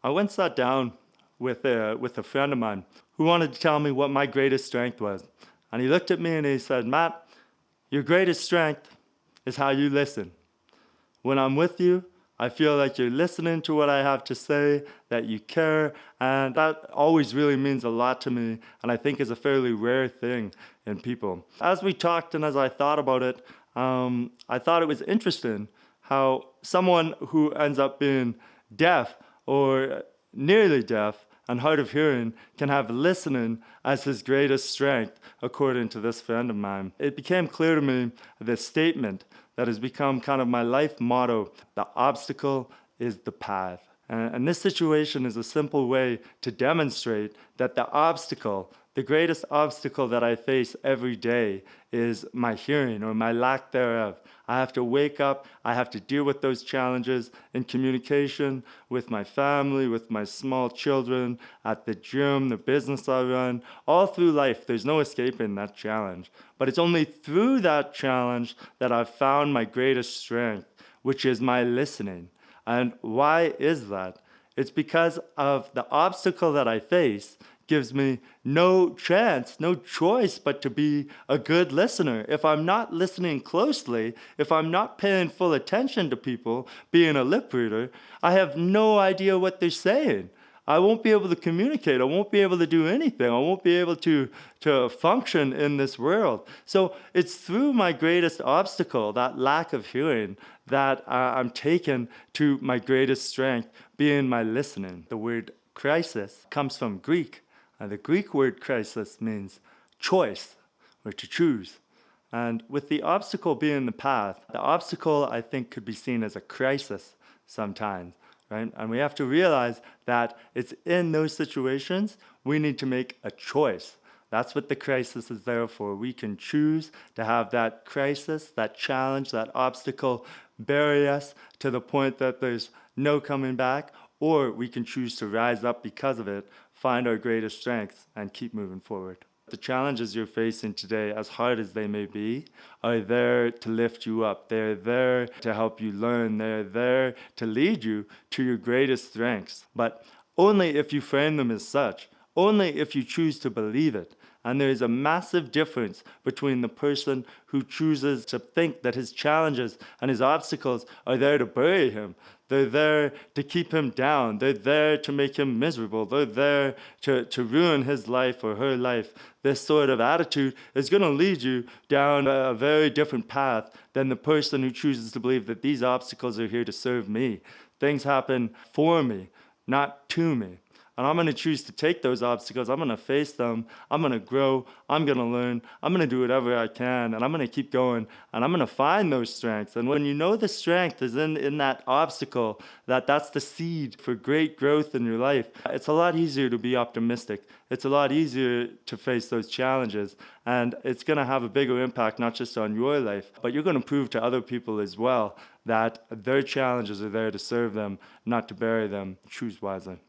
I once sat down with a friend of mine who wanted to tell me what my greatest strength was. And he looked at me and he said, Matt, your greatest strength is how you listen. When I'm with you, I feel like you're listening to what I have to say, that you care, and that always really means a lot to me, and I think is a fairly rare thing in people. As we talked and as I thought about it, I thought it was interesting how someone who ends up being deaf or nearly deaf and hard of hearing can have listening as his greatest strength, according to this friend of mine. It became clear to me this statement that has become kind of my life motto: the obstacle is the path. And this situation is a simple way to demonstrate that the obstacle, the greatest obstacle that I face every day, is my hearing or my lack thereof. I have to wake up, I have to deal with those challenges in communication with my family, with my small children, at the gym, the business I run. All through life, there's no escaping that challenge. But it's only through that challenge that I've found my greatest strength, which is my listening. And why is that? It's because of the obstacle that I face gives me no chance, no choice but to be a good listener. If I'm not listening closely, if I'm not paying full attention to people, being a lip reader, I have no idea what they're saying. I won't be able to communicate. I won't be able to do anything. I won't be able to function in this world. So it's through my greatest obstacle, that lack of hearing, that I'm taken to my greatest strength, being my listening. The word crisis comes from Greek. The Greek word crisis means choice, or to choose. And with the obstacle being the path, the obstacle, I think, could be seen as a crisis sometimes. Right? And we have to realize that it's in those situations we need to make a choice. That's what the crisis is there for. We can choose to have that crisis, that challenge, that obstacle bury us to the point that there's no coming back, or we can choose to rise up because of it, find our greatest strengths, and keep moving forward. The challenges you're facing today, as hard as they may be, are there to lift you up. They're there to help you learn. They're there to lead you to your greatest strengths. But only if you frame them as such. Only if you choose to believe it. And there is a massive difference between the person who chooses to think that his challenges and his obstacles are there to bury him. They're there to keep him down. They're there to make him miserable. They're there to ruin his life or her life. This sort of attitude is going to lead you down a very different path than the person who chooses to believe that these obstacles are here to serve me. Things happen for me, not to me. And I'm going to choose to take those obstacles. I'm going to face them. I'm going to grow. I'm going to learn. I'm going to do whatever I can. And I'm going to keep going. And I'm going to find those strengths. And when you know the strength is in that obstacle, that's the seed for great growth in your life, it's a lot easier to be optimistic. It's a lot easier to face those challenges. And it's going to have a bigger impact, not just on your life, but you're going to prove to other people as well that their challenges are there to serve them, not to bury them. Choose wisely.